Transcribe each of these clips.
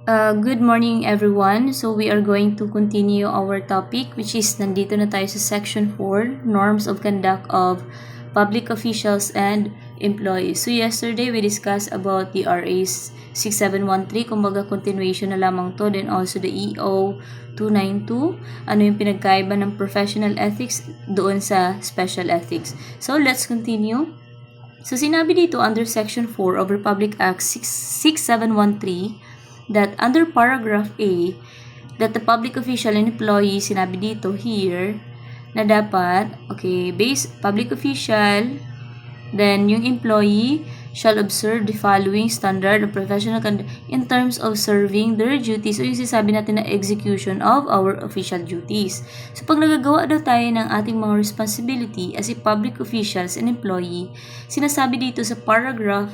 Good morning everyone. So we are going to continue our topic which is nandito na tayo sa section 4, norms of conduct of public officials and employees. So yesterday we discussed about the RAs 6713, kumbaga continuation na lamang to, then also the EO 292, ano yung pinagkaiba ng professional ethics doon sa special ethics. So let's continue. So sinabi dito under section 4 of Republic Act 6713 that under paragraph A, that the public official and employee, sinabi dito here, na dapat, public official, then yung employee shall observe the following standard of professional conduct in terms of serving their duties, o yung sinasabi natin na execution of our official duties. So pag nagagawa daw tayo ng ating mga responsibility as a public officials and employee, sinasabi dito sa paragraph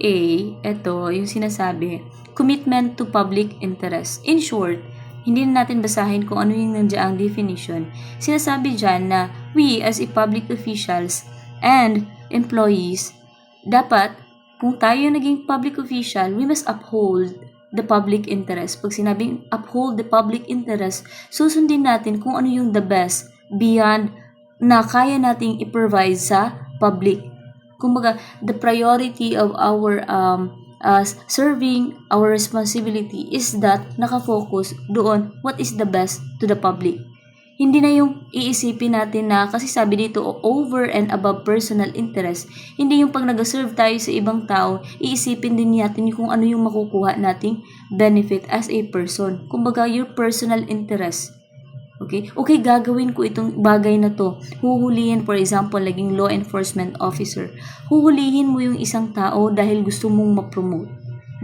A, ito yung sinasabi, commitment to public interest. In short, hindi na natin basahin kung ano yung nandiyaang definition. Sinasabi dyan na we as a public officials and employees, dapat kung tayo naging public official, we must uphold the public interest. Pag sinabing uphold the public interest, susundin natin kung ano yung the best beyond na kaya nating i-provide sa public. Kumbaga, the priority of our serving our responsibility is that nakafocus doon what is the best to the public. Hindi na yung iisipin natin na, kasi sabi dito, over and above personal interest, hindi yung pag nag-serve tayo sa ibang tao, iisipin din natin kung ano yung makukuha nating benefit as a person. Kumbaga, your personal interest. Okay, gagawin ko itong bagay na to. Huhulihin, for example, naging law enforcement officer. Huhulihin mo yung isang tao dahil gusto mong ma-promote.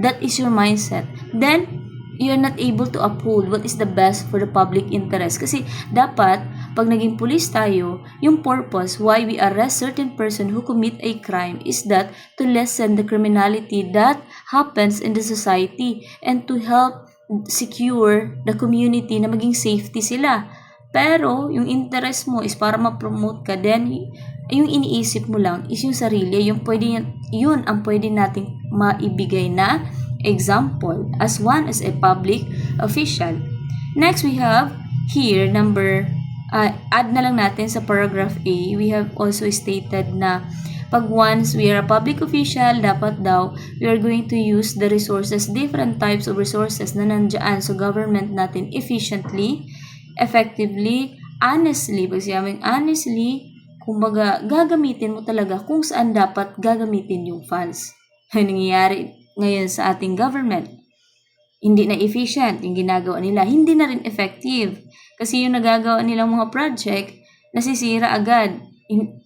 That is your mindset. Then, you're not able to uphold what is the best for the public interest. Kasi dapat, pag naging police tayo, yung purpose why we arrest certain person who commit a crime is that to lessen the criminality that happens in the society and to help secure the community na maging safety sila. Pero, yung interest mo is para ma-promote ka, then, yung iniisip mo lang is yung sarili, yun ang pwede nating maibigay na example as a public official. Next, we have here, add na lang natin sa paragraph A, we have also stated na pag once we are a public official, dapat daw, we are going to use the resources, different types of resources na nandiyan sa government natin efficiently, effectively, honestly. Pag siyaming honestly, kumbaga, gagamitin mo talaga kung saan dapat gagamitin yung funds. Nangyayari ngayon sa ating government. Hindi na efficient yung ginagawa nila. Hindi na rin effective. Kasi yung nagagawa nilang mga project, nasisira agad.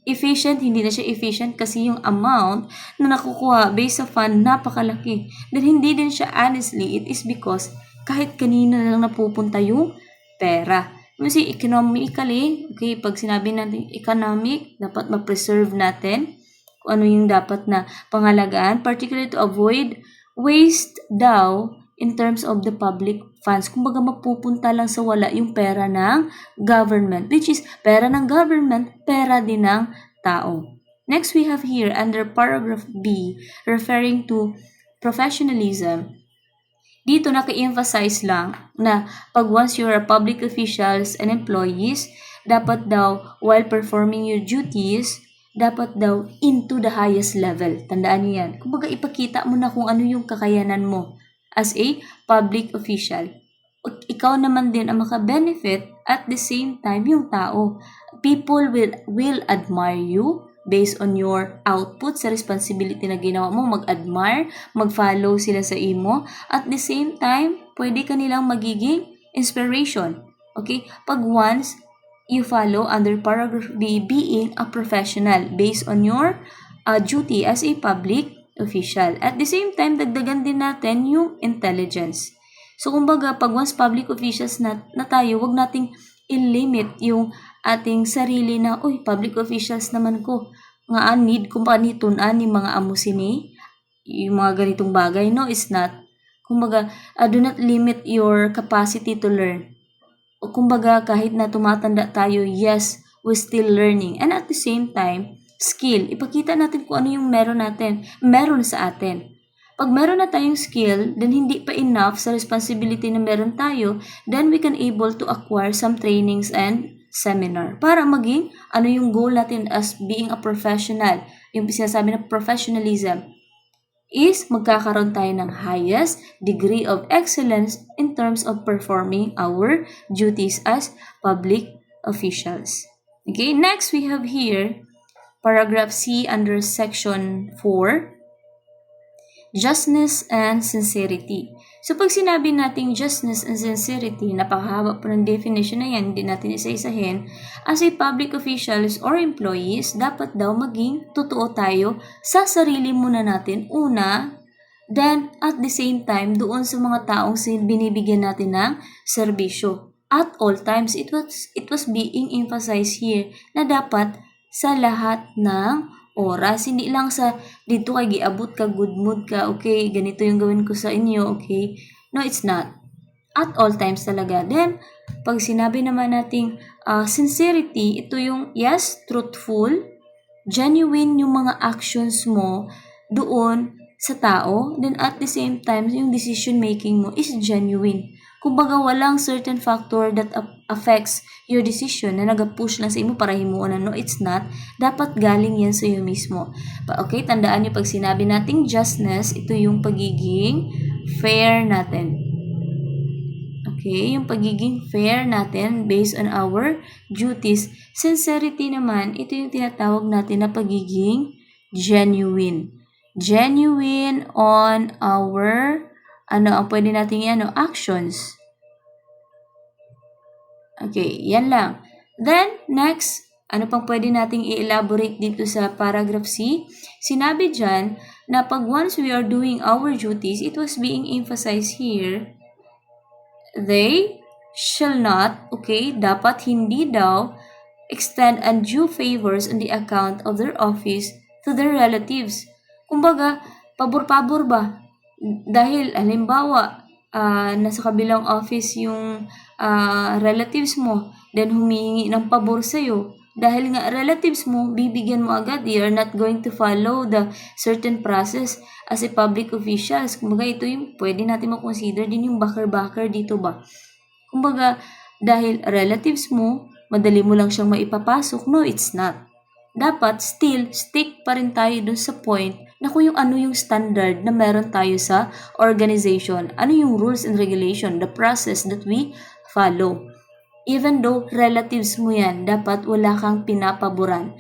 Efficient, hindi na siya efficient kasi yung amount na nakukuha based sa fund napakalaki. Then hindi din siya honestly, it is because kahit kanina lang napupunta yung pera. Kasi economically, pag sinabi natin economic, dapat ma-preserve natin kung ano yung dapat na pangalagaan, particularly to avoid waste daw in terms of the public funds. Kumbaga mapupunta lang sa wala yung pera ng government, which is pera ng government, pera din ng tao. Next, we have here under paragraph B, referring to professionalism. Dito naka-emphasize lang na pag once you're a public officials and employees, dapat daw while performing your duties, dapat daw into the highest level. Tandaan niyo yan. Kumbaga ipakita mo na kung ano yung kakayanan mo as a public official. Ikaw naman din ang maka-benefit at the same time yung tao. People will admire you based on your output sa responsibility na ginawa mo. Mag-admire, mag-follow sila sa imo. At the same time, pwede ka nilang magiging inspiration. Pag once you follow under paragraph B, being a professional based on your duty as a public official. At the same time, dagdagan din natin yung intelligence. So, kumbaga, pag once public officials na tayo, wag nating i-limit yung ating sarili na, public officials naman ko. Nga need ko pa nitunan ni mga amusini, yung mga ganitong bagay. No, it's not. Kumbaga, do not limit your capacity to learn. Kumbaga, kahit na tumatanda tayo, yes, we're still learning. And at the same time, skill. Ipakita natin kung ano yung meron sa atin. Pag meron na tayong skill, then hindi pa enough sa responsibility na meron tayo, then we can able to acquire some trainings and seminar para maging ano yung goal natin as being a professional. Yung sinasabi na professionalism is magkakaroon tayo ng highest degree of excellence in terms of performing our duties as public officials. Okay, next we have here paragraph C under section 4, justness and sincerity. So, pag sinabi nating justness and sincerity, napakahaba po ng definition na yan, hindi natin isa-isahin. As a public officials or employees, dapat daw maging totoo tayo sa sarili muna natin, una, then at the same time, doon sa mga taong binibigyan natin ng serbisyo. At all times, it was being emphasized here na dapat sa lahat ng oras. Hindi lang sa dito kay giabot ka, good mood ka, okay, ganito yung gawin ko sa inyo, okay. No, it's not. At all times talaga. Then, pag sinabi naman nating sincerity, ito yung yes, truthful, genuine yung mga actions mo doon sa tao. Then at the same time, yung decision making mo is genuine. Kumbaga, walang certain factor that affects your decision na nag-push lang sa imo para himuon na. No, it's not. Dapat galing yan sa iyo mismo. Okay, tandaan niyo pag sinabi nating justness, ito yung pagiging fair natin. Okay, yung pagiging fair natin based on our duties. Sincerity naman, ito yung tinatawag natin na pagiging genuine. Genuine on our ang pwede natin actions. Okay, yan lang. Then, next, ano pang pwede nating i-elaborate dito sa paragraph C? Sinabi dyan na pag once we are doing our duties, it was being emphasized here, they shall not, okay, dapat hindi daw extend undue favors on the account of their office to their relatives. Kumbaga, pabor-pabor ba? Dahil, halimbawa, nasa kabilang office yung relatives mo, then humihingi ng pabor sa'yo. Dahil nga relatives mo, bibigyan mo agad. You are not going to follow the certain process as a public officials. Kumbaga, ito yung pwede natin makonsider din yung bakar-bakar dito ba. Kumbaga, dahil relatives mo, madali mo lang siyang maipapasok. No, it's not. Dapat still stick pa rin tayo dun sa point na kung yung ano yung standard na meron tayo sa organization, ano yung rules and regulation, the process that we follow. Even though relatives mo yan, dapat wala kang pinapaboran.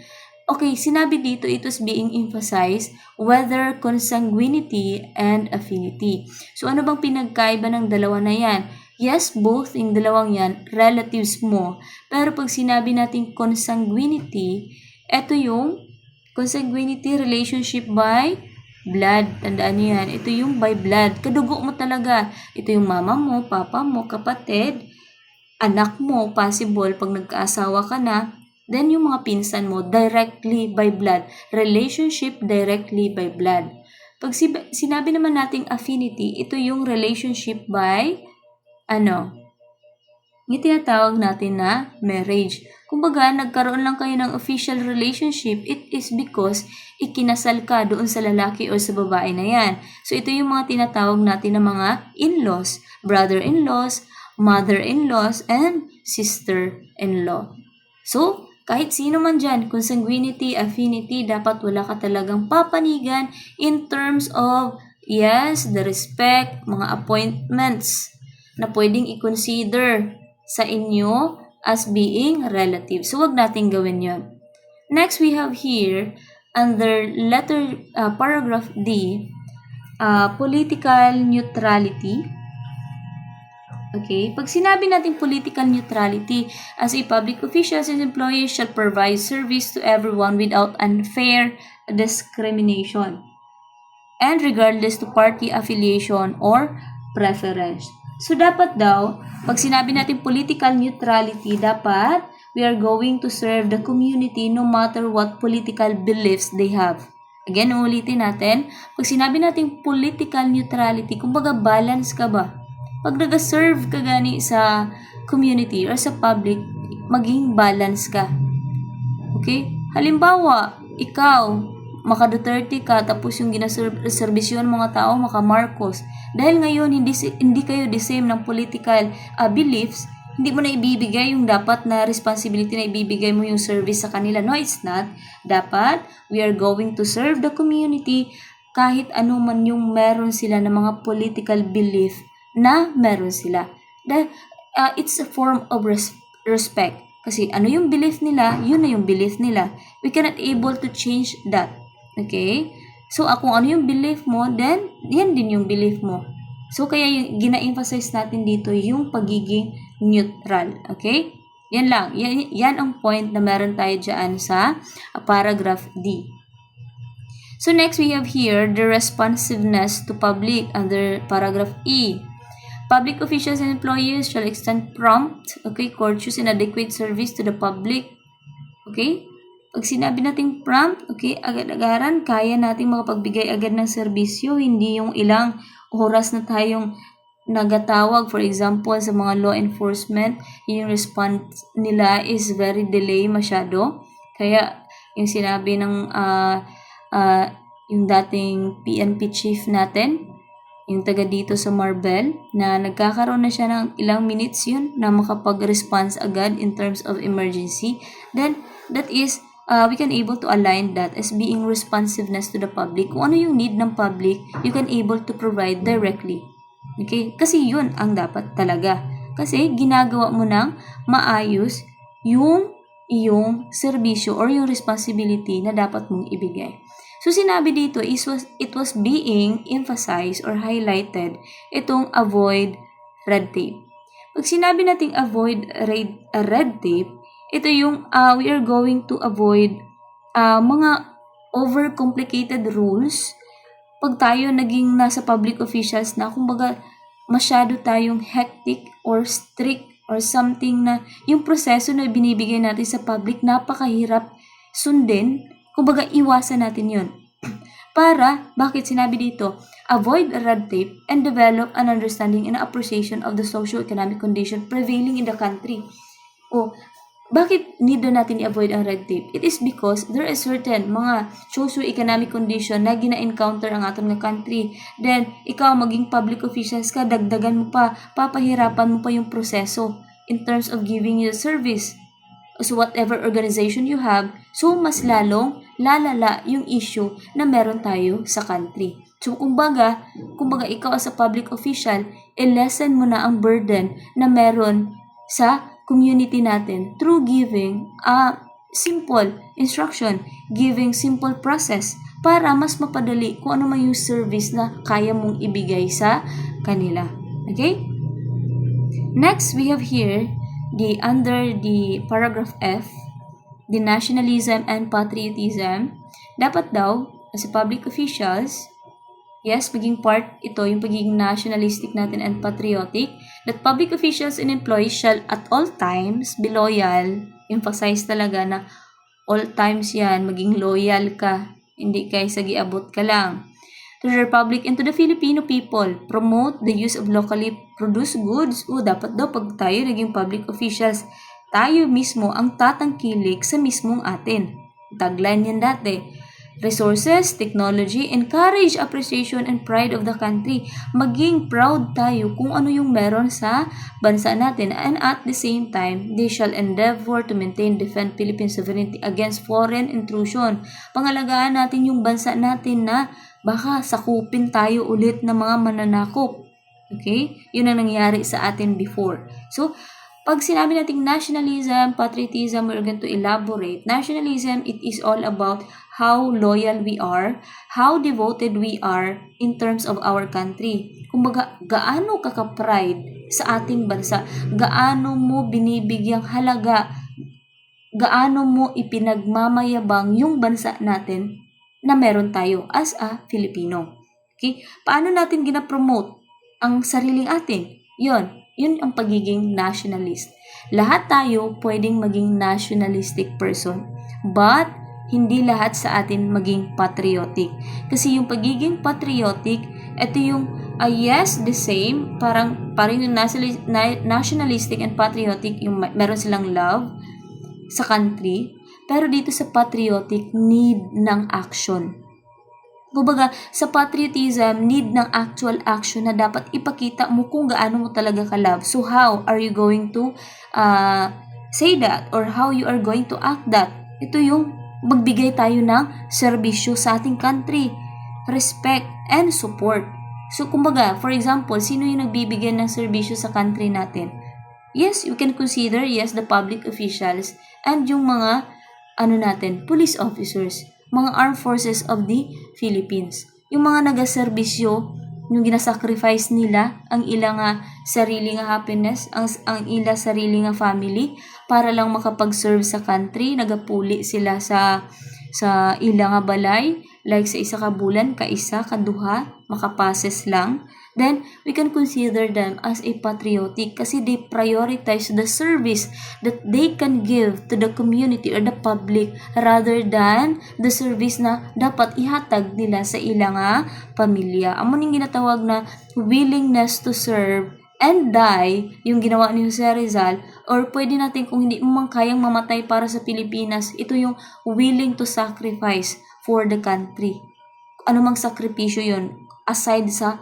Okay, sinabi dito, it was being emphasized whether consanguinity and affinity. So ano bang pinagkaiba ng dalawa na yan? Yes, both yung dalawang yan, relatives mo. Pero pag sinabi natin consanguinity, ito yung consanguinity relationship by blood. Tandaan niyo yan. Ito yung by blood. Kadugo mo talaga. Ito yung mama mo, papa mo, kapatid, anak mo, possible pag nagkaasawa ka na. Then yung mga pinsan mo, directly by blood. Relationship directly by blood. Pag sinabi naman nating affinity, ito yung relationship by yung tinatawag natin na marriage. Kumbaga, nagkaroon lang kayo ng official relationship, it is because ikinasal ka doon sa lalaki o sa babae na yan. So, ito yung mga tinatawag natin na mga in-laws, brother-in-laws, mother-in-laws, and sister-in-law. So, kahit sino man dyan, consanguinity, affinity, dapat wala ka talagang papanigan in terms of, yes, the respect, mga appointments na pwedeng i-consider sa inyo as being relative. So, wag natin gawin yon. Next, we have here, under paragraph D, political neutrality. Okay, pag sinabi natin political neutrality, as a public officials and employees shall provide service to everyone without unfair discrimination and regardless to party affiliation or preference. So, dapat daw, pag sinabi natin political neutrality, dapat we are going to serve the community no matter what political beliefs they have. Again, ulitin natin, pag sinabi natin political neutrality, kumbaga balance ka ba? Pag nag-serve ka gani sa community or sa public, maging balance ka. Okay? Halimbawa, ikaw, maka Duterte ka, tapos yung ginaserbisyon mga tao, maka Marcos. Dahil ngayon, hindi kayo the same ng political beliefs, hindi mo na ibibigay yung dapat na responsibility na ibibigay mo yung service sa kanila. No, it's not. Dapat, we are going to serve the community kahit ano man yung meron sila na mga political belief na meron sila. Dahil, it's a form of respect. Kasi ano yung belief nila, yun na yung belief nila. We cannot able to change that. Okay? So, kung ano yung belief mo, then, yan din yung belief mo. So, kaya yung gina-emphasize natin dito yung pagiging neutral. Okay? Yan lang. Yan ang point na meron tayo dyan sa paragraph D. So, next we have here the responsiveness to public under paragraph E. Public officials and employees shall extend prompt, courteous and adequate service to the public. Okay? Pag sinabi nating prompt, agad-agaran, kaya nating makapagbigay agad ng serbisyo, hindi yung ilang oras na tayong nagatawag. For example, sa mga law enforcement, yung response nila is very delay masyado. Kaya, yung sinabi ng yung dating PNP chief natin, yung taga dito sa Marbel, na nagkakaroon na siya ng ilang minutes yun na makapag-response agad in terms of emergency, then that is, we can able to align that as being responsiveness to the public. Kung ano yung need ng public, you can able to provide directly. Okay? Kasi yun ang dapat talaga. Kasi ginagawa mo ng maayos yung iyong serbisyo or yung responsibility na dapat mong ibigay. So, sinabi dito, it was being emphasized or highlighted itong avoid red tape. Pag sinabi nating avoid red tape, ito yung we are going to avoid mga overcomplicated rules pag tayo naging nasa public officials na, kumbaga, masyado tayong hectic or strict or something na yung proseso na binibigay natin sa public, napakahirap sundin. Kumbaga, iwasan natin yun. Bakit sinabi dito? Avoid red tape and develop an understanding and appreciation of the socio-economic condition prevailing in the country. Bakit need natin i-avoid ang red tape? It is because there is certain mga socio-economic condition na gina-encounter ang ating country. Then, ikaw maging public officials ka, dagdagan mo pa, papahirapan mo pa yung proseso in terms of giving you service. So, whatever organization you have, so mas lalong lalala yung issue na meron tayo sa country. So, kumbaga ikaw as a public official, i-lessen mo na ang burden na meron sa community natin through giving a simple instruction, giving simple process para mas mapadali kung ano man yung service na kaya mong ibigay sa kanila. Okay? Next, we have here under the paragraph F, the nationalism and patriotism. Dapat daw, as a public officials, yes, maging part ito, yung pagiging nationalistic natin and patriotic, that public officials and employees shall at all times be loyal. Emphasize talaga na all times yan, maging loyal ka, hindi kay sagiabot ka lang. To the Republic and to the Filipino people, promote the use of locally produced goods. Dapat daw pag tayo naging public officials, tayo mismo ang tatangkilik sa mismong atin. Tagline yan dati. Resources, technology, encourage appreciation and pride of the country. Maging proud tayo kung ano yung meron sa bansa natin. And at the same time, they shall endeavor to maintain, defend Philippine sovereignty against foreign intrusion. Pangalagaan natin yung bansa natin na baka sakupin tayo ulit ng mga mananakop. Okay? Yun ang nangyari sa atin before. So, pag sinabi natin nationalism, patriotism, we're going to elaborate. Nationalism, it is all about how loyal we are, how devoted we are in terms of our country. Kumbaga, gaano ka-pride sa ating bansa, gaano mo binibigyang halaga, gaano mo ipinagmamayabang yung bansa natin na meron tayo as a Filipino. Okay? Paano natin gina-promote ang sariling atin? Yun ang pagiging nationalist. Lahat tayo pwedeng maging nationalistic person, but hindi lahat sa atin maging patriotic. Kasi yung pagiging patriotic, ito yung yes, the same, parang yung nationalistic and patriotic, yung meron silang love sa country, Pero dito sa patriotic, need ng action. Kumbaga, sa patriotism, need ng actual action na dapat ipakita mo kung gaano mo talaga ka-love. So, how are you going to say that? Or how you are going to act that? Ito yung magbigay tayo ng serbisyo sa ating country. Respect and support. So, kumbaga, for example, sino yung nagbibigay ng serbisyo sa country natin? Yes, you can consider, yes, the public officials and yung mga, police officers, mga armed forces of the Philippines. Yung mga nagaserbisyo, yung ginasacrifice nila ang ilang sarili nga happiness, ang ilang sarili nga family para lang makapag-serve sa country, nagapuli sila sa ilang nga balay, like sa isa ka bulan, kaisa, kaduha, makapases lang. Then, we can consider them as a patriotic kasi they prioritize the service that they can give to the community or the public rather than the service na dapat ihatag nila sa ilang pamilya. Amo ning ginatawag na willingness to serve and die, yung ginawa ni Jose Rizal, or pwede natin kung hindi mo man kayang mamatay para sa Pilipinas, ito yung willing to sacrifice for the country. Ano mang sakripisyo yun, aside sa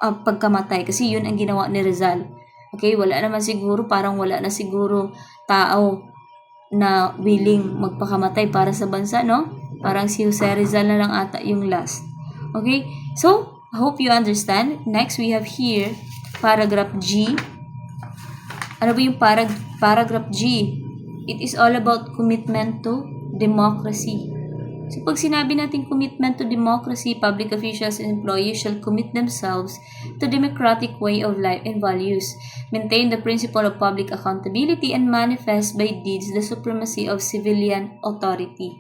pagkamatay, kasi yun ang ginawa ni Rizal. Okay, wala naman siguro, parang wala na siguro tao na willing magpakamatay para sa bansa, no? Parang si Jose Rizal na lang ata yung last. Okay, so, I hope you understand. Next, we have here, paragraph G. Ano ba yung paragraph G? It is all about commitment to democracy. So, pag sinabi natin commitment to democracy, public officials and employees shall commit themselves to democratic way of life and values, maintain the principle of public accountability, and manifest by deeds the supremacy of civilian authority.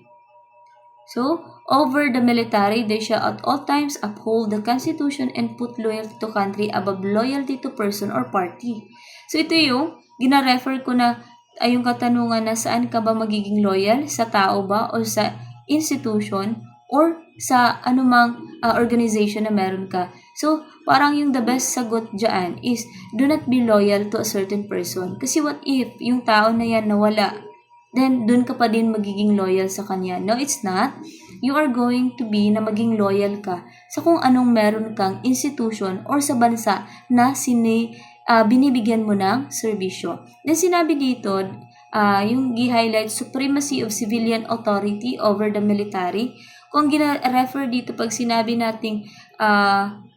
So, over the military, they shall at all times uphold the Constitution and put loyalty to country above loyalty to person or party. So, ito yung gina-refer ko na ay yung katanungan na saan ka ba magiging loyal? Sa tao ba o sa institution or sa anumang organization na meron ka. So, parang yung the best sagot dyan is do not be loyal to a certain person. Kasi what if yung tao na yan nawala? Then, dun ka pa din magiging loyal sa kanya. No, it's not. You are going to be na maging loyal ka sa kung anong meron kang institution or sa bansa na binibigyan mo ng serbisyo. Then, sinabi dito, yung gi-highlight supremacy of civilian authority over the military. Kung gina-refer dito pag sinabi nating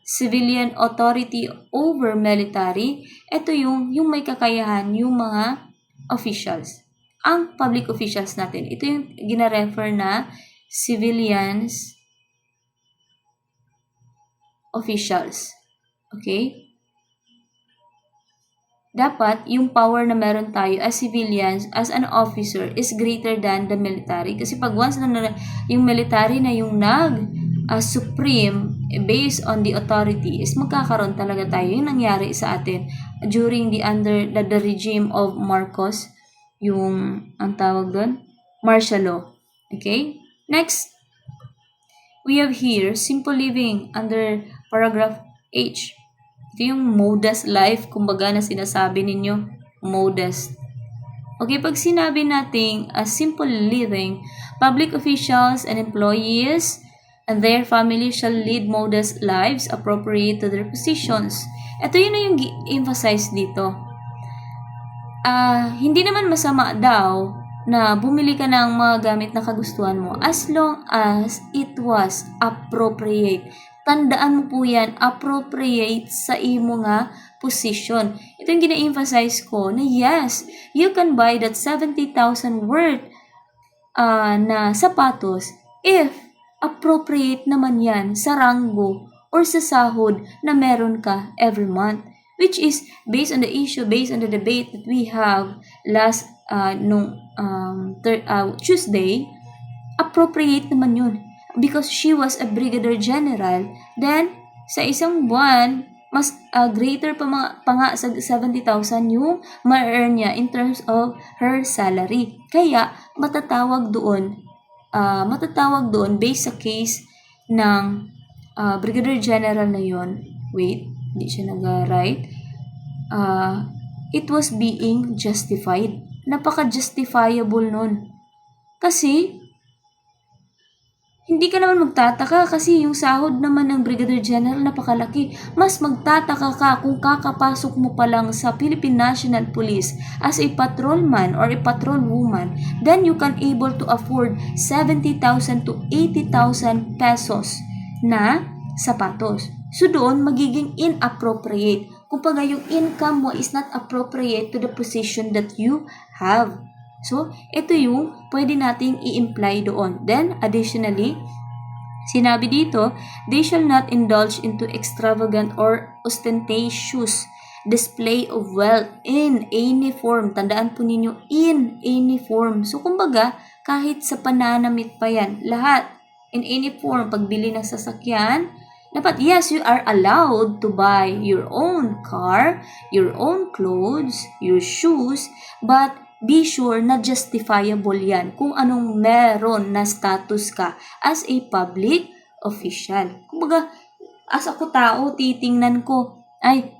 civilian authority over military, ito yung may kakayahan yung mga officials. Ang public officials natin, ito yung gina-refer na civilians officials. Okay? Dapat, yung power na meron tayo as civilians, as an officer, is greater than the military. Kasi pag once na yung military na yung supreme based on the authority, is magkakaroon talaga tayo. Yung nangyari sa atin during the regime of Marcos, yung, ang tawag doon, martial law. Okay? Next, we have here, simple living under paragraph H. Ito yung modest life, kumbaga na sinasabi ninyo, modest. Okay, pag sinabi nating simple living, public officials and employees and their families shall lead modest lives appropriate to their positions. Ito yun na yung emphasize dito. Hindi naman masama daw na bumili ka ng mga gamit na kagustuhan mo as long as it was appropriate. Tandaan mo po yan, appropriate sa imo nga position. Ito yung gina-emphasize ko na yes, you can buy that 70,000 worth na sapatos if appropriate naman yan sa ranggo or sa sahod na meron ka every month. Which is based on the issue, based on the debate that we have last Tuesday, appropriate naman yun. Because she was a brigadier general, then sa isang buwan, mas greater pa nga sa 70,000 yung ma-earn niya in terms of her salary. Kaya matatawag doon based sa case ng brigadier general na yon. Wait, hindi siya nag-write. It was being justified. Napaka-justifiable nun. Kasi, hindi ka naman magtataka kasi yung sahod naman ng Brigadier General napakalaki. Mas magtataka ka kung kakapasok mo pa lang sa Philippine National Police as a patrolman or a patrolwoman, then you can able to afford 70,000 to 80,000 pesos na sapatos. So doon, magiging inappropriate. Kumbaga, yung income mo is not appropriate to the position that you have. So, ito yung pwede nating i-imply doon. Then, additionally, sinabi dito, they shall not indulge into extravagant or ostentatious display of wealth in any form. Tandaan po ninyo, in any form. So, kumbaga, kahit sa pananamit pa yan, lahat, in any form, pagbili ng sasakyan, dapat, yes, you are allowed to buy your own car, your own clothes, your shoes, but be sure na justifiable yan kung anong meron na status ka as a public official. Kumbaga, as ako tao, titingnan ko, ay,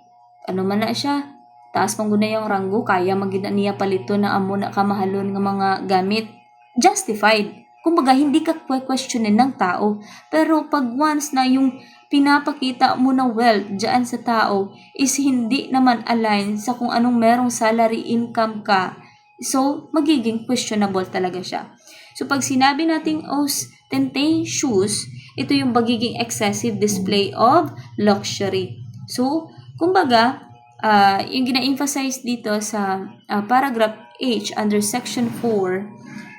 ano man na siya, taas mong guna yung ranggo, kaya magina niya palito na amo na kamahalon ng mga gamit. Justified. Kumbaga, hindi ka questionin ng tao. Pero pag once na yung pinapakita mo na wealth dyan sa tao is hindi naman align sa kung anong merong salary income ka, so, magiging questionable talaga siya. So, pag sinabi nating ostentatious, ito yung magiging excessive display of luxury. So, kumbaga, yung gina-emphasize dito sa paragraph H under section 4,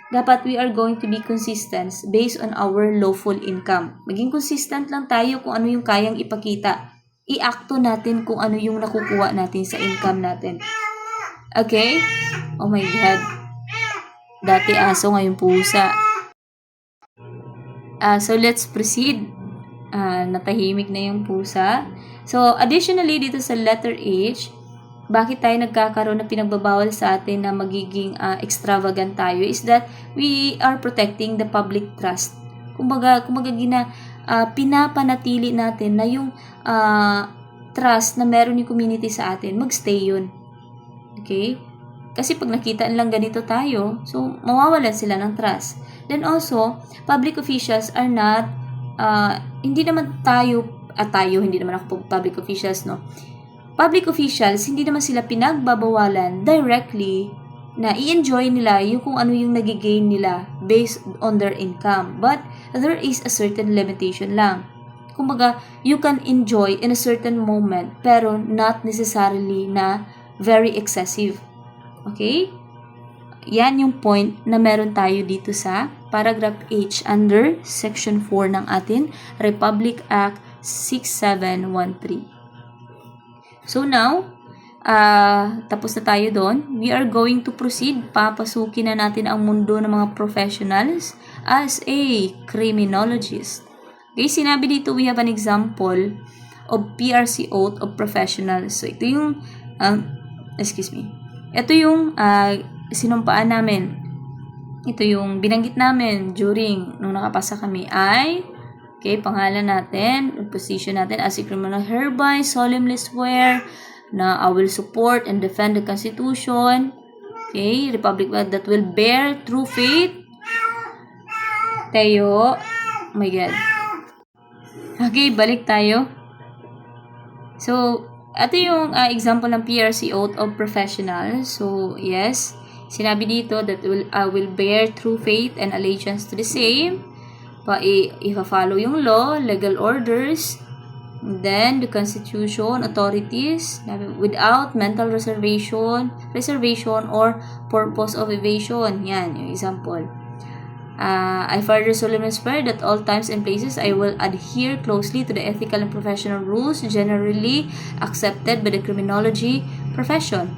dapat we are going to be consistent based on our lawful income. Maging consistent lang tayo kung ano yung kayang ipakita. I-acto natin kung ano yung nakukuha natin sa income natin. Okay? Oh my God. Dati aso, ngayon pusa. So, let's proceed. Natahimik na yung pusa. So, additionally, dito sa letter H, bakit tayo nagkakaroon na pinagbabawal sa atin na magiging extravagant tayo is that we are protecting the public trust. Kumbaga pinapanatili natin na yung trust na meron yung community sa atin, magstay yun. Okay? Kasi pag nakita lang ganito tayo, so mawawalan sila ng trust. Then also, public officials are not, hindi naman hindi naman ako public officials, no? Public officials, hindi naman sila pinagbabawalan directly na i-enjoy nila yung kung ano yung nagigain nila based on their income. But there is a certain limitation lang. Kumbaga, you can enjoy in a certain moment pero not necessarily na very excessive. Okay? Yan yung point na meron tayo dito sa paragraph H under section 4 ng atin Republic Act 6713. So now, tapos na tayo doon. We are going to proceed. Papasukin na natin ang mundo ng mga professionals as a criminologist. Okay, sinabi dito, we have an example of PRC oath of professionals. So ito yung, ito yung sinumpaan namin. Ito yung binanggit namin during nung nakapasa kami ay okay, pangalan natin, position natin as a criminal, hereby solemnly swear na I will support and defend the Constitution, okay, Republic that will bear true faith. Tayo, oh my God. Okay, balik tayo. So, ito yung example ng PRC Oath of Professional. So, yes, sinabi dito that I will bear true faith and allegiance to the same. I-follow yung law, legal orders, then the constitution, authorities, without mental reservation or purpose of evasion. Yan, yung example. I further solemnly swear that all times and places I will adhere closely to the ethical and professional rules generally accepted by the criminology profession.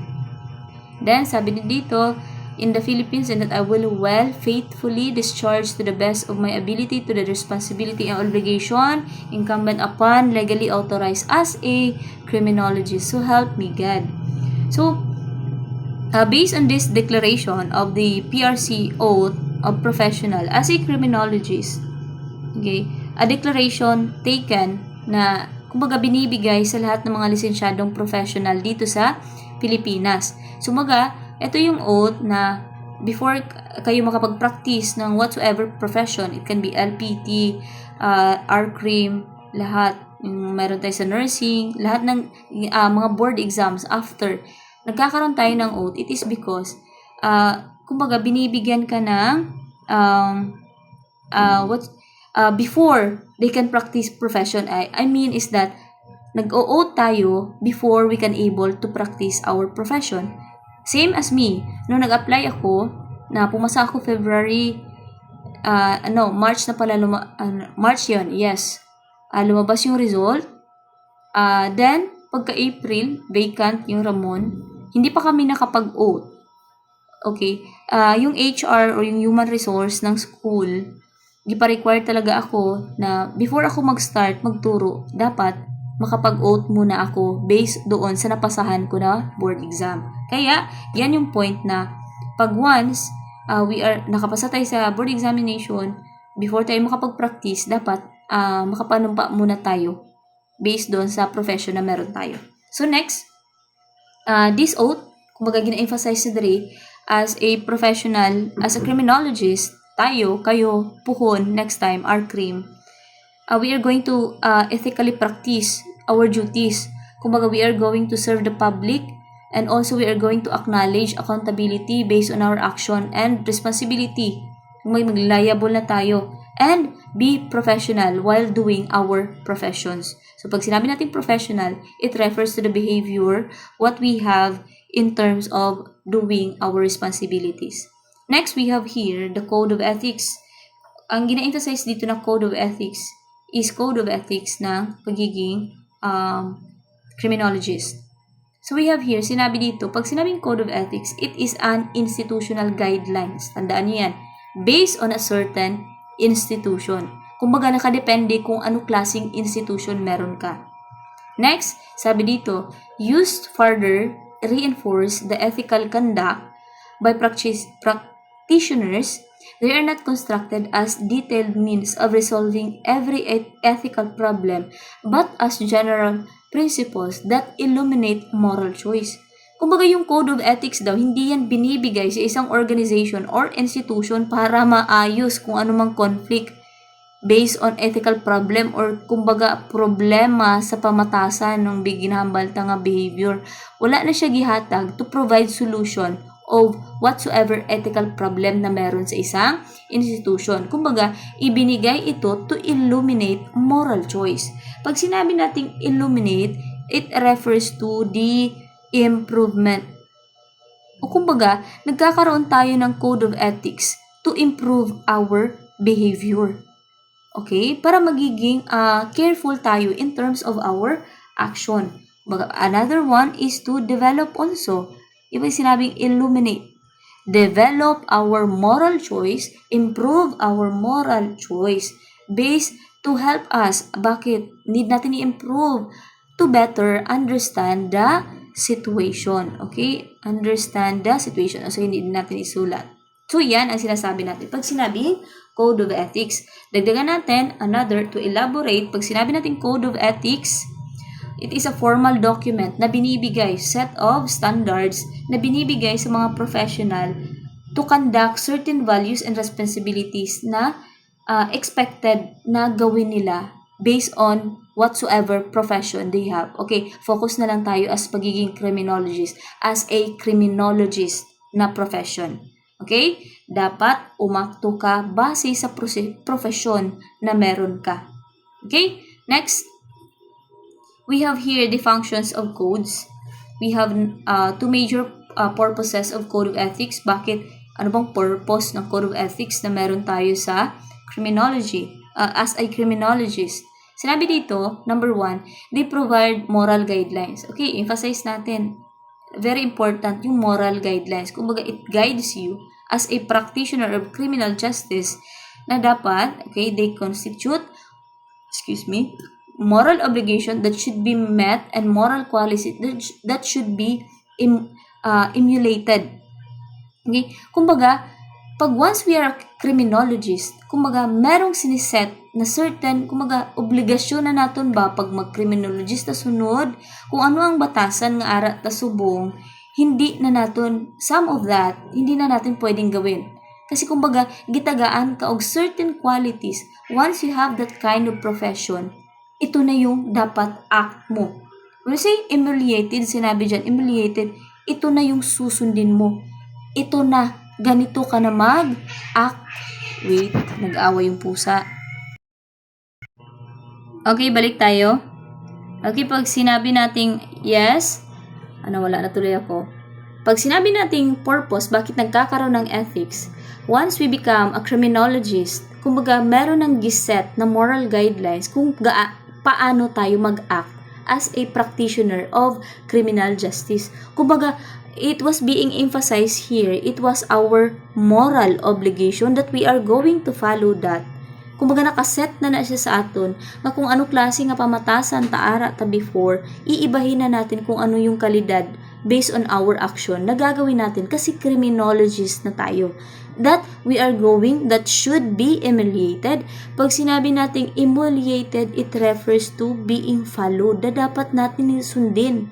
Then, sabi dito, in the Philippines, and that I will faithfully discharge to the best of my ability to the responsibility and obligation incumbent upon legally authorized as a criminologist. So help me God. So, based on this declaration of the PRC oath of professional as a criminologist, okay, a declaration taken na kumbaga binibigay sa lahat ng mga lisensyadong professional dito sa Pilipinas. So, ito yung oath na before kayo makapag-practice ng whatsoever profession, it can be LPT, RCRIM, lahat. Yung meron tayo sa nursing, lahat ng mga board exams after nagkakaroon tayo ng oath, it is because kumbaga binibigyan ka ng before they can practice profession. I mean is that nag-o-oath tayo before we can able to practice our profession. Same as me, nung nag-apply ako, na pumasa ako February, March na pala, March yun, yes. Lumabas yung result. Then, pagka-April, vacant yung Ramon, hindi pa kami nakapag-oath. Okay, yung HR or yung human resource ng school, di pa required talaga ako na before ako mag-start, magturo, dapat makapag-oath muna ako based doon sa napasahan ko na board exam. Kaya, yan yung point na pag once nakapasa tayo sa board examination, before tayo makapag-practice, dapat makapanumpa muna tayo based doon sa profession na meron tayo. So next, this oath, kumbaga gina-emphasize sa diri, as a professional, as a criminologist, kayo, puhon, next time, our cream, we are going to ethically practice our duties. Kumbaga, we are going to serve the public, and also we are going to acknowledge accountability based on our action and responsibility. May mag-liable na tayo. And be professional while doing our professions. So, pag sinabi natin professional, it refers to the behavior, what we have in terms of doing our responsibilities. Next, we have here the Code of Ethics. Ang gina-emphasize dito na Code of Ethics is Code of Ethics ng pagiging criminologist. So, we have here, sinabi dito, pag sinabing Code of Ethics, it is an institutional guidelines. Tandaan niyo yan. Based on a certain institution. Kumbaga, nakadepende kung anong klaseng institution meron ka. Next, sabi dito, used further reinforce the ethical conduct by practitioners. They are not constructed as detailed means of resolving every ethical problem, but as general principles that illuminate moral choice. Kumbaga yung Code of Ethics daw, hindi yan binibigay sa isang organization or institution para maayos kung anumang conflict based on ethical problem or kumbaga problema sa pamatasan ng ginahambal nga behavior. Wala na siya gihatag to provide solution of whatsoever ethical problem na meron sa isang institution. Kumbaga, ibinigay ito to illuminate moral choice. Pag sinabi nating illuminate, it refers to the improvement. O kumbaga, nagkakaroon tayo ng Code of Ethics to improve our behavior. Okay? Para magiging careful tayo in terms of our action. Another one is to develop also. Ibig sinabing illuminate. Develop our moral choice, improve our moral choice based to help us. Bakit? Need natin i-improve to better understand the situation. Okay? Understand the situation. So, hindi natin isulat. So, yan ang sinasabi natin. Pag sinabing Code of Ethics, dagdagan natin another to elaborate. Pag sinabi natin Code of Ethics, it is a formal document na binibigay, set of standards na binibigay sa mga professional to conduct certain values and responsibilities na expected na gawin nila based on whatsoever profession they have. Okay, focus na lang tayo as pagiging criminologist, as a criminologist na profession. Okay? Dapat umakto ka base sa profession na meron ka. Okay? Next, we have here the functions of codes. We have two major purposes of Code of Ethics. Bakit? Ano bang purpose ng Code of Ethics na meron tayo sa criminology? As a criminologist. Sinabi dito, number 1, they provide moral guidelines. Okay, emphasize natin. Very important yung moral guidelines. Kumbaga, it guides you as a practitioner of criminal justice na dapat, okay, they constitute, moral obligation that should be met and moral quality that should be emulated. Okay? Kumbaga, pag once we are a criminologist, kumbaga, merong siniset na certain, kumbaga, obligasyon na naton ba pag mag-criminologist na sunod, kung ano ang batasan nga arat na subong, hindi na natin, some of that, hindi na natin pwedeng gawin. Kasi kumbaga, gitagaan ka og certain qualities. Once you have that kind of profession, ito na yung dapat act mo. When you say emulated, sinabi dyan, emulated, ito na yung susundin mo. Ito na, ganito ka na mag-act. Wait, nag-aaway yung pusa. Okay, balik tayo. Okay, pag sinabi nating yes, wala na tuloy ako. Pag sinabi nating purpose, bakit nagkakaroon ng ethics, once we become a criminologist, kumbaga meron ng giset na moral guidelines kung paano tayo mag-act as a practitioner of criminal justice. Kumbaga, it was being emphasized here, it was our moral obligation that we are going to follow that. Kumbaga nakaset na siya sa aton na kung ano klase nga pamatasan taara ta before, iibahin na natin kung ano yung kalidad based on our action na gagawin natin kasi criminologist na tayo. That we are going, that should be emulated. Pag sinabi nating emulated, it refers to being followed, na dapat natin sundin.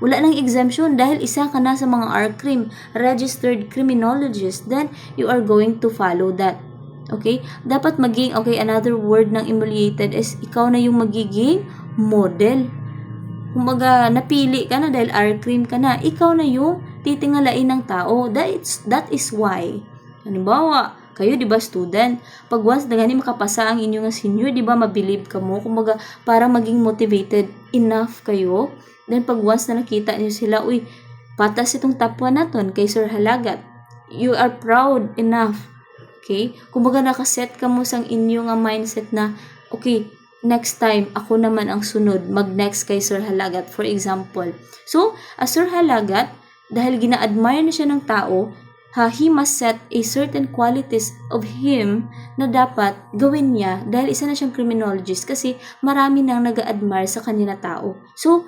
Wala nang exemption dahil isa ka na sa mga RCRIM, registered criminologist, then you are going to follow that. Okay? Dapat maging, okay, another word ng emulated is ikaw na yung magiging model. Kumbaga, napili ka na dahil RCRIM ka na, ikaw na yung titingalain ng tao. That is why. Halimbawa, kayo, di ba, student? Pag once na gani makapasa ang inyong senior, di ba, mabilib ka mo? Kumbaga, para maging motivated enough kayo. Then, pag once na nakita niyo sila, uy, patas itong top 1 naton kay Sir Halagat. You are proud enough. Okay? Kumbaga, nakaset ka mo sang inyong mindset na, okay, next time, ako naman ang sunod, mag-next kay Sir Halagat, for example. So, as Sir Halagat, dahil gina-admire na siya ng tao, he must set a certain qualities of him na dapat gawin niya dahil isa na siyang criminologist kasi marami nang nag-admire sa kanya na tao. So,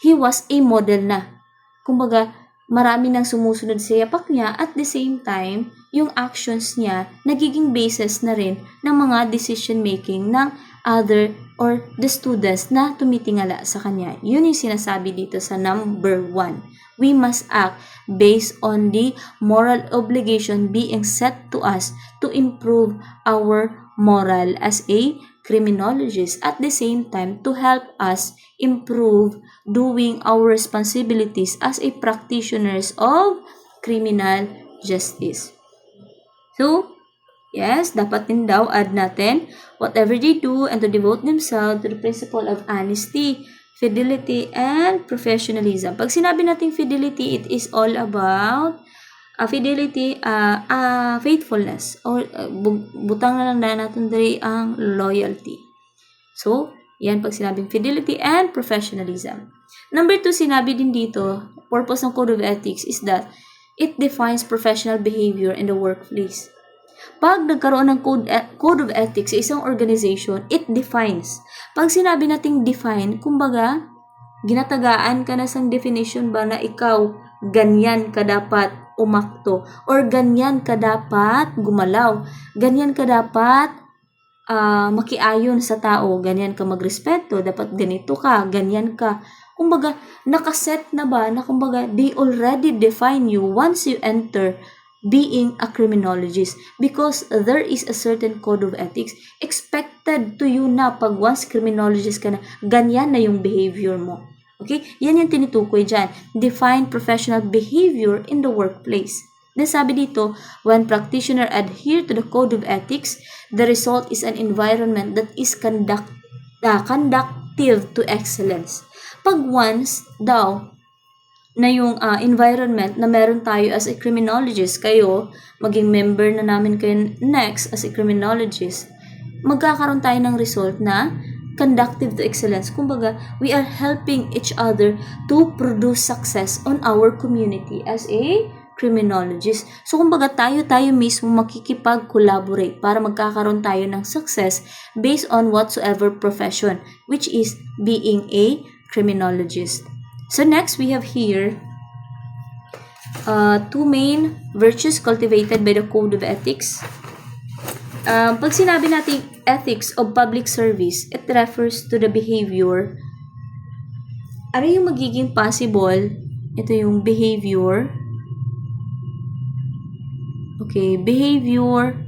he was a model na. Kumbaga, marami nang sumusunod sa yapak niya at the same time, yung actions niya nagiging basis na rin ng mga decision making ng other or the students na tumitingala sa kanya. Yun yung sinasabi dito sa number 1. We must act based on the moral obligation being set to us to improve our moral as a criminologist, at the same time to help us improve doing our responsibilities as a practitioners of criminal justice. So, yes, dapat din daw add natin whatever they do and to devote themselves to the principle of honesty, fidelity, and professionalism. Pag sinabi natin fidelity, it is all about fidelity, faithfulness, or butang na lang na natin dali ang loyalty. So, yan pag sinabing fidelity and professionalism. Number 2, sinabi din dito, purpose ng Code of Ethics is that it defines professional behavior in the workplace. Pag nagkaroon ng Code of Ethics sa isang organization, it defines. Pag sinabi nating define, kumbaga, ginatagaan ka na sa definition ba na ikaw, ganyan ka dapat umakto, or ganyan ka dapat gumalaw, ganyan ka dapat makiayon sa tao, ganyan ka magrespeto, dapat ganito ka, ganyan ka. Kumbaga, nakaset na ba na kumbaga, they already define you once you enter being a criminologist because there is a certain code of ethics expected to you na pag once criminologist ka na, ganyan na yung behavior mo. Okay? Yan yung tinutukoy dyan. Define professional behavior in the workplace. Then sabi dito, when practitioner adhere to the code of ethics, the result is an environment that is conductive to excellence. Pag once daw na yung environment na meron tayo as a criminologist, kayo, maging member na namin kayo next as a criminologist, magkakaroon tayo ng result na conductive to excellence. Kumbaga, we are helping each other to produce success on our community as a criminologist. So, kumbaga, tayo mismo makikipag-collaborate para magkakaroon tayo ng success based on whatsoever profession, which is being a criminologist. So, next, we have here 2 main virtues cultivated by the Code of Ethics. Pag sinabi natin ethics of public service, it refers to the behavior. Ano yung magiging possible Ito yung behavior. Okay, behavior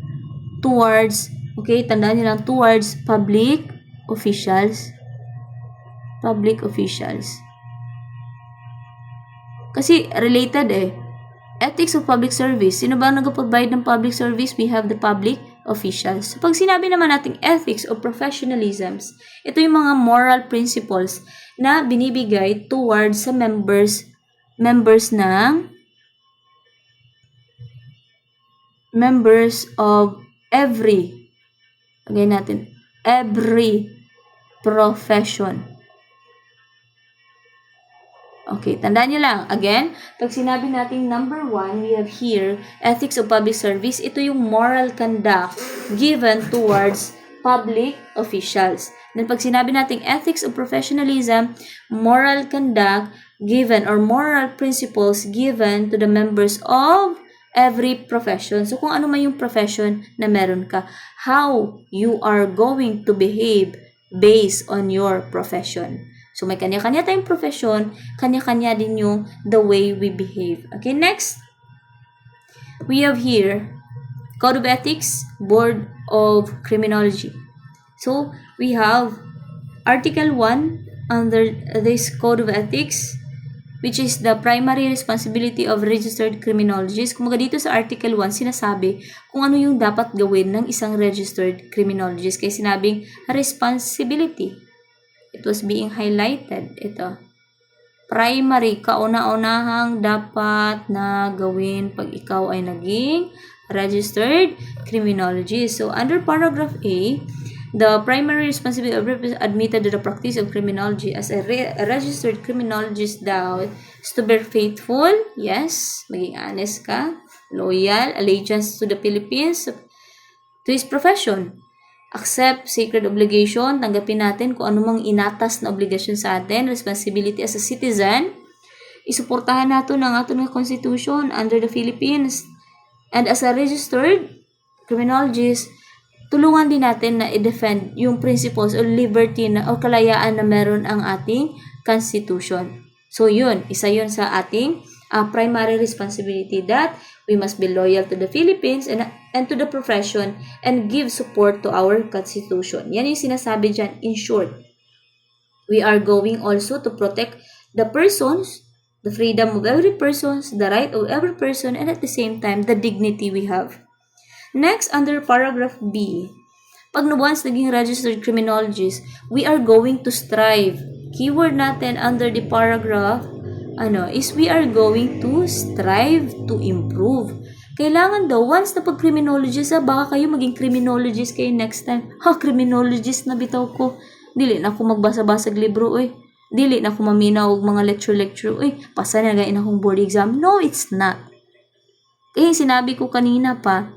towards, okay, tandaan nyo lang, towards public officials. Public officials. Kasi related Ethics of public service. Sino ba ang nag-provide ng public service? We have the public officials. So, pag sinabi naman nating ethics of professionalisms, ito yung mga moral principles na binibigay towards sa members of every profession. Okay, tandaan nyo lang. Again, pag sinabi natin number 1, we have here, ethics of public service. Ito yung moral conduct given towards public officials. Then, pag sinabi natin ethics of professionalism, moral conduct given or moral principles given to the members of every profession. So, kung ano man yung profession na meron ka, how you are going to behave based on your profession. So, may kanya-kanya tayong profession, kanya-kanya din yung the way we behave. Okay, next. We have here, Code of Ethics, Board of Criminology. So, we have Article 1 under this Code of Ethics, which is the primary responsibility of registered criminologists. Kung dito sa Article 1, sinasabi kung ano yung dapat gawin ng isang registered criminologist. Kaya sinabing responsibility. It was being highlighted. Ito. Primary, kauna-unahang dapat na gawin pag ikaw ay naging registered criminologist. So, under paragraph A, the primary responsibility of admitted to the practice of criminology as a registered criminologist daw is to be faithful, yes, maging honest ka, loyal, allegiance to the Philippines, to his profession. Accept sacred obligation, tanggapin natin kung anumang inatas na obligasyon sa atin, responsibility as a citizen, isuportahan natin ang ating constitution under the Philippines. And as a registered criminologist, tulungan din natin na i-defend yung principles o liberty na, o kalayaan na meron ang ating constitution. So yun, isa yun sa ating primary responsibility that we must be loyal to the Philippines and to the profession and give support to our constitution. Yan yung sinasabi dyan. In short, we are going also to protect the persons, the freedom of every person, the right of every person, and at the same time, the dignity we have. Next, under paragraph B, pag once naging registered criminologist, we are going to strive. Keyword natin under the paragraph is we are going to strive to improve. Kailangan daw, once na pag-criminologist, baka kayo maging criminologist kayo next time. Criminologist na bitaw ko. Dili na ako magbasa-basag libro, Dili na ako maminaw og mga lecture, pasa na gain akong board exam. No, it's not. Kaya sinabi ko kanina pa,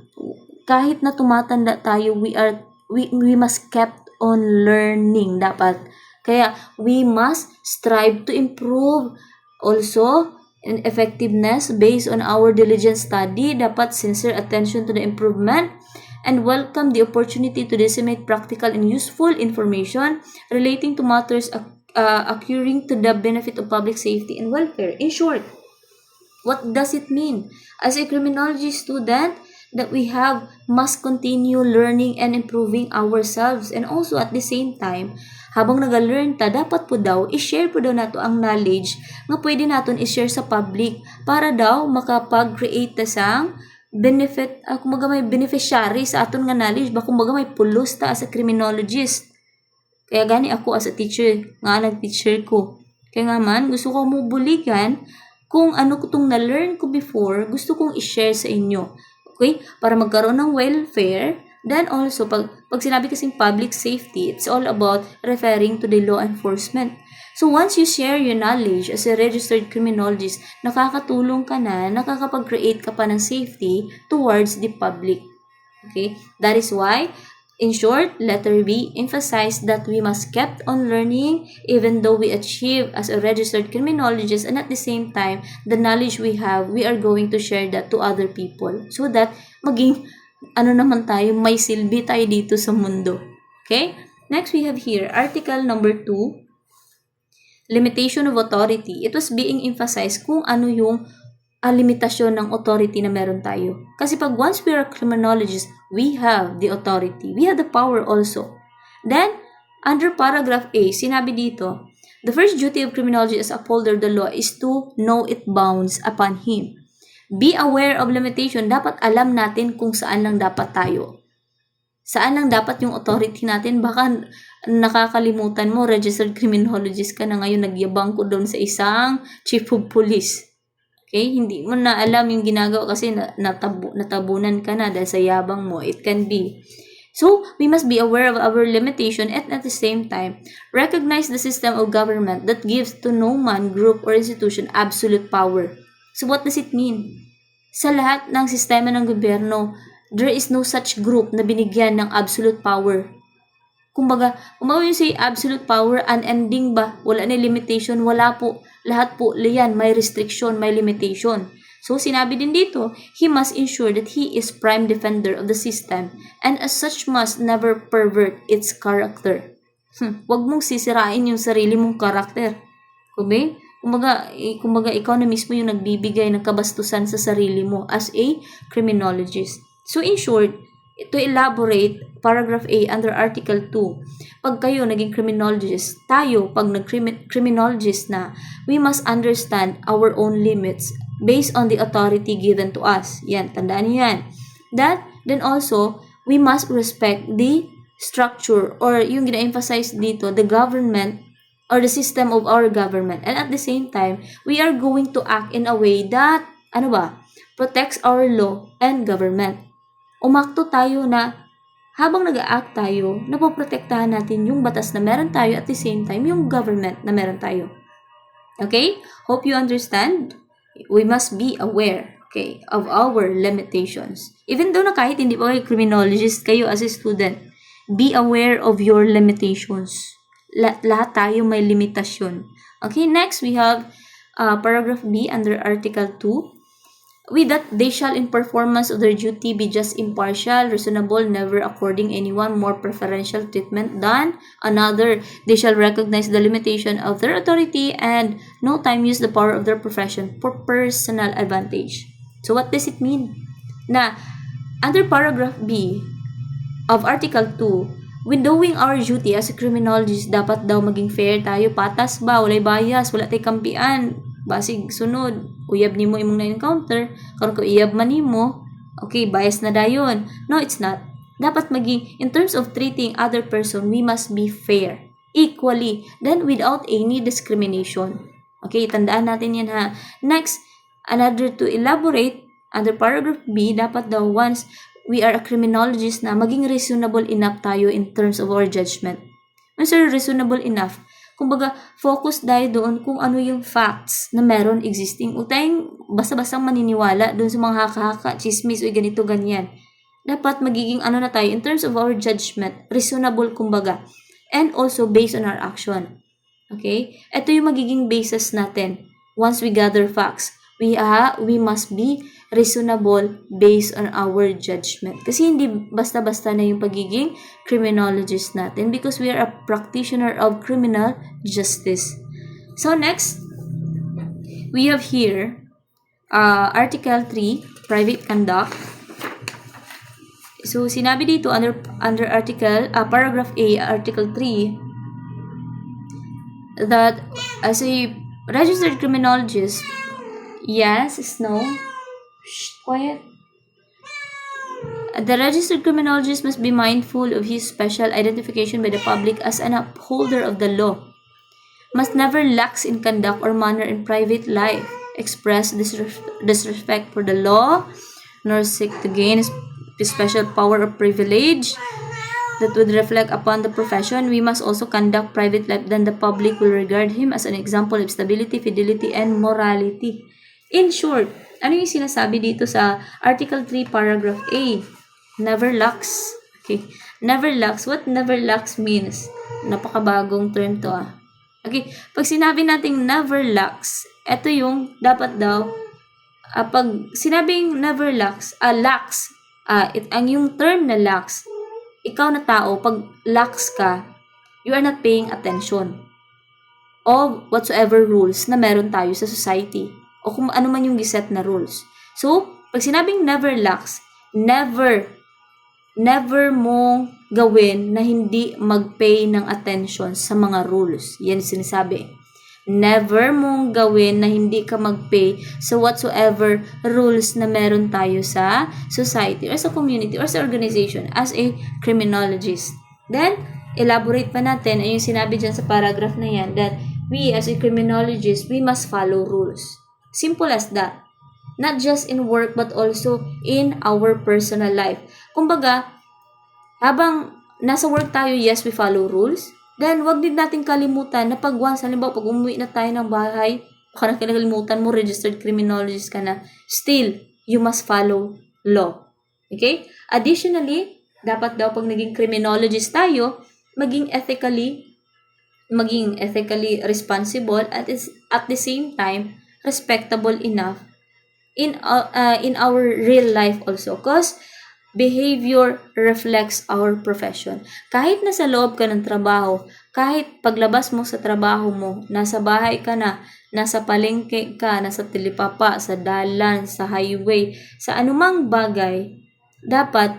kahit na tumatanda tayo, we must kept on learning dapat. Kaya, we must strive to improve. Also, in effectiveness based on our diligent study, dapat sincere attention to the improvement and welcome the opportunity to disseminate practical and useful information relating to matters occurring to the benefit of public safety and welfare. In short, what does it mean? As a criminology student, that we must continue learning and improving ourselves, and also at the same time, habang nag-learn ta, dapat po daw, i-share po daw nato ang knowledge nga pwede naton i-share sa public para daw makapag-create ta sang benefit, kumaga may beneficiary sa aton nga knowledge, ba kumaga may pulos ta as a criminologist. Kaya gani ako as a teacher, nga nag-teacher ko. Kaya nga man, gusto ko mubuligan kung ano ko itong na-learn ko before, gusto kong i-share sa inyo. Okay? Para magkaroon ng welfare. Then also, pag sinabi kasing public safety, it's all about referring to the law enforcement. So once you share your knowledge as a registered criminologist, nakakatulong ka na, nakakapag-create ka pa ng safety towards the public. Okay? That is why, in short, letter B emphasized that we must kept on learning even though we achieve as a registered criminologist, and at the same time, the knowledge we have, we are going to share that to other people so that maging naman tayo, may silbi tayo dito sa mundo. Okay? Next, we have here, article number 2. limitation of authority. It was being emphasized kung ano yung limitasyon ng authority na meron tayo. Kasi pag once we are criminologists, we have the authority. We have the power also. Then, under paragraph A, sinabi dito, the first duty of criminology as upholder of the law is to know its bounds upon him. Be aware of limitation. Dapat alam natin kung saan lang dapat tayo. Saan lang dapat yung authority natin. Baka nakakalimutan mo, registered criminologist ka na ngayon, nagyabang ko doon sa isang chief of police. Okay? Hindi mo na alam yung ginagawa kasi natabunan ka na dahil sa yabang mo. It can be. So, we must be aware of our limitation and at the same time, recognize the system of government that gives to no man, group, or institution absolute power. So, what does it mean? Sa lahat ng sistema ng gobyerno, there is no such group na binigyan ng absolute power. Kumbaga yung say absolute power, unending ba? Wala na limitation? Wala po. Lahat po, yan, may restriction, may limitation. So, sinabi din dito, he must ensure that he is prime defender of the system and as such must never pervert its character. Huwag mong sisirain yung sarili mong karakter. Okay? Kumbaga, ikaw na mismo yung nagbibigay ng kabastusan sa sarili mo as a criminologist. So, in short, to elaborate, paragraph A under Article 2, pag kayo naging criminologist, tayo, pag nag-criminologist na, we must understand our own limits based on the authority given to us. Yan, tandaan niyo yan. Then also, we must respect the structure or yung gina-emphasize dito, the government or the system of our government. And at the same time, we are going to act in a way that, protects our law and government. Umakto tayo na habang nag-a-act tayo, napoprotektahan natin yung batas na meron tayo at the same time yung government na meron tayo. Okay? Hope you understand. We must be aware, okay, of our limitations. Even though na kahit hindi pa kayo criminologist kayo as a student, be aware of your limitations. Lahat tayo may limitasyon. Okay, next we have paragraph B under Article 2. With that, they shall in performance of their duty be just, impartial, reasonable, never according anyone more preferential treatment than another. They shall recognize the limitation of their authority and no time use the power of their profession for personal advantage. So what does it mean? Na, under paragraph B of Article 2, when doing our duty as a criminologist, dapat daw maging fair tayo, patas ba, walay bias, wala tayo kampian, basig sunod, uyab nimo imong na-encounter, karon ko iyab man nimo, okay, bias na dayon. No, it's not. Dapat maging, in terms of treating other person, we must be fair, equally, then without any discrimination. Okay, tandaan natin yan ha. Next, another to elaborate, under paragraph B, dapat daw once we are a criminologist na, maging reasonable enough tayo in terms of our judgment. When sir, reasonable enough, kumbaga, focus tayo doon kung ano yung facts na meron existing. O tayong basta-bastang maniniwala doon sa mga haka-haka, chismis, o ganito, ganyan. Dapat magiging na tayo, in terms of our judgment, reasonable kumbaga. And also based on our action. Okay? Ito yung magiging basis natin. Once we gather facts, we must be reasonable based on our judgment. Kasi hindi basta-basta na yung pagiging criminologist natin because we are a practitioner of criminal justice. So next, we have here Article 3, private conduct. So sinabi dito under paragraph A, Article 3, that as a registered criminologist, yes, Snow, shh, quiet. The registered criminologist must be mindful of his special identification by the public as an upholder of the law, must never lax in conduct or manner in private life, express disrespect for the law, nor seek to gain a special power or privilege that would reflect upon the profession. We must also conduct private life, then the public will regard him as an example of stability, fidelity, and morality. In short, ano yung sinasabi dito sa Article 3, Paragraph A? Never lax. Okay. Never lax. What never lax means? Napakabagong term to Okay. Pag sinabi nating never lax, ito yung dapat daw, pag sinabing never lax, ang yung term na lax, ikaw na tao, pag lax ka, you are not paying attention. of whatsoever rules na meron tayo sa society o kung ano man yung giset na rules. So, pag sinabing never lax, never mong gawin na hindi mag-pay ng attention sa mga rules. Yan sinasabi. Never mong gawin na hindi ka mag-pay sa whatsoever rules na meron tayo sa society or sa community or sa organization as a criminologist. Then, elaborate pa natin ay yung sinabi dyan sa paragraph na yan that we as a criminologist, we must follow rules. Simple as that. Not just in work but also in our personal life. Kumbaga, habang nasa work tayo, yes, we follow rules. Then, wag din natin kalimutan na pag once, halimbawa, pag umuwi na tayo ng bahay, baka nakalimutan mo, registered criminologist ka na, still, you must follow law. Okay? Additionally, dapat daw pag naging criminologist tayo, maging ethically responsible at the same time, respectable enough in our real life also. Because behavior reflects our profession. Kahit nasa loob ka ng trabaho, kahit paglabas mo sa trabaho mo, nasa bahay ka na, nasa palengke ka, nasa tilipapa, sa dalan, sa highway, sa anumang bagay, dapat,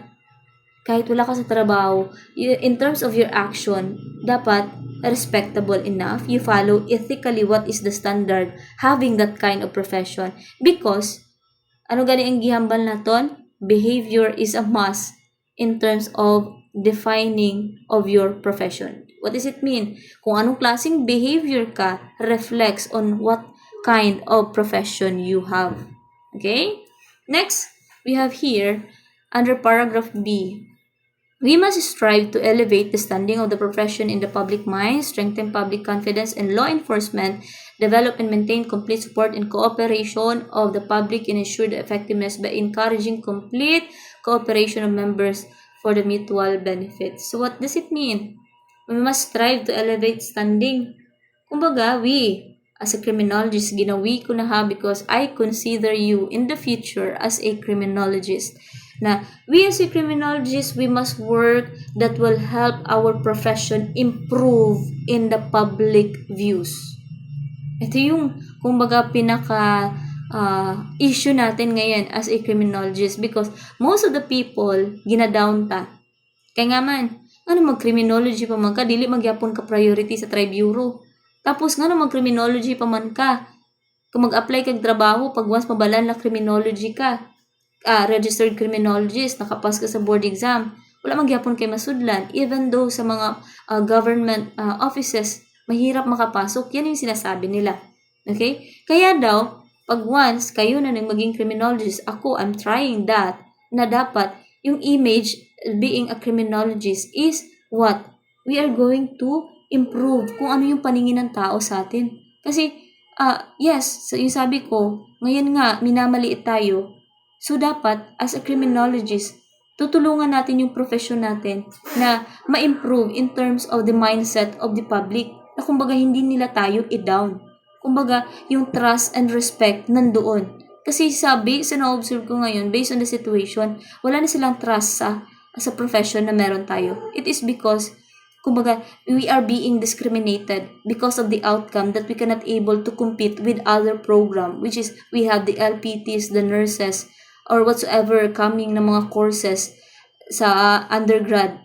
kahit wala ka sa trabaho, in terms of your action, dapat respectable enough. You follow ethically what is the standard having that kind of profession. Because, ano gani ang gihambal naton? Behavior is a must in terms of defining of your profession. What does it mean? Kung anong klaseng behavior ka reflects on what kind of profession you have. Okay? Next, we have here, under paragraph B, we must strive to elevate the standing of the profession in the public mind, strengthen public confidence in law enforcement, develop and maintain complete support and cooperation of the public, and ensure the effectiveness by encouraging complete cooperation of members for the mutual benefit. So what does it mean? We must strive to elevate standing. Kumbaga, we, as a criminologist, ginawi ko na ha because I consider you in the future as a criminologist. Na we as a criminologist, we must work that will help our profession improve in the public views. Ito yung, kumbaga, pinaka issue natin ngayon as a criminologist because most of the people, ginadown ta. Kaya nga man, mag-criminology pa man ka, dili magyapon ka priority sa tri-bureau. Tapos nga mag-criminology pa man ka, kung mag-apply kag trabaho, pag once mabalan na criminology ka, registered criminologist, nakapas ka sa board exam, wala magyapon kay masudlan. Even though sa mga government offices, mahirap makapasok, yan yung sinasabi nila. Okay? Kaya daw, pag once kayo na nang maging criminologist, ako, I'm trying that, na dapat yung image being a criminologist is what? We are going to improve kung ano yung paningin ng tao sa atin. Kasi, yes, so yung sabi ko, ngayon nga, minamaliit tayo. So, dapat, as a criminologist, tutulungan natin yung profession natin na ma-improve in terms of the mindset of the public na kumbaga hindi nila tayo i-down. Kumbaga, yung trust and respect nandoon. Kasi sabi, sa na-observe ko ngayon, based on the situation, wala na silang trust sa profession na meron tayo. It is because, kumbaga, we are being discriminated because of the outcome that we cannot able to compete with other program, which is, we have the LPTs, the nurses, or whatsoever coming na mga courses sa undergrad.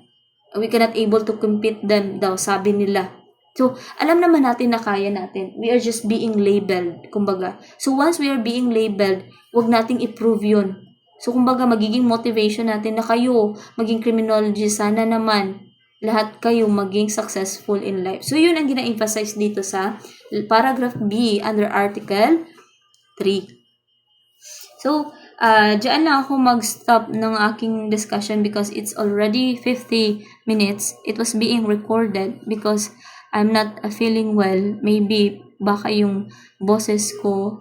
We cannot able to compete them daw, sabi nila. So, alam naman natin na kaya natin. We are just being labeled, kumbaga. So, once we are being labeled, wag nating i-prove yun. So, kumbaga, magiging motivation natin na kayo, maging criminologist, sana naman, lahat kayo maging successful in life. So, yun ang gina-emphasize dito sa paragraph B under Article 3. So, diyan lang ako mag-stop ng aking discussion because it's already 50 minutes. It was being recorded because I'm not feeling well. Maybe, baka yung boses ko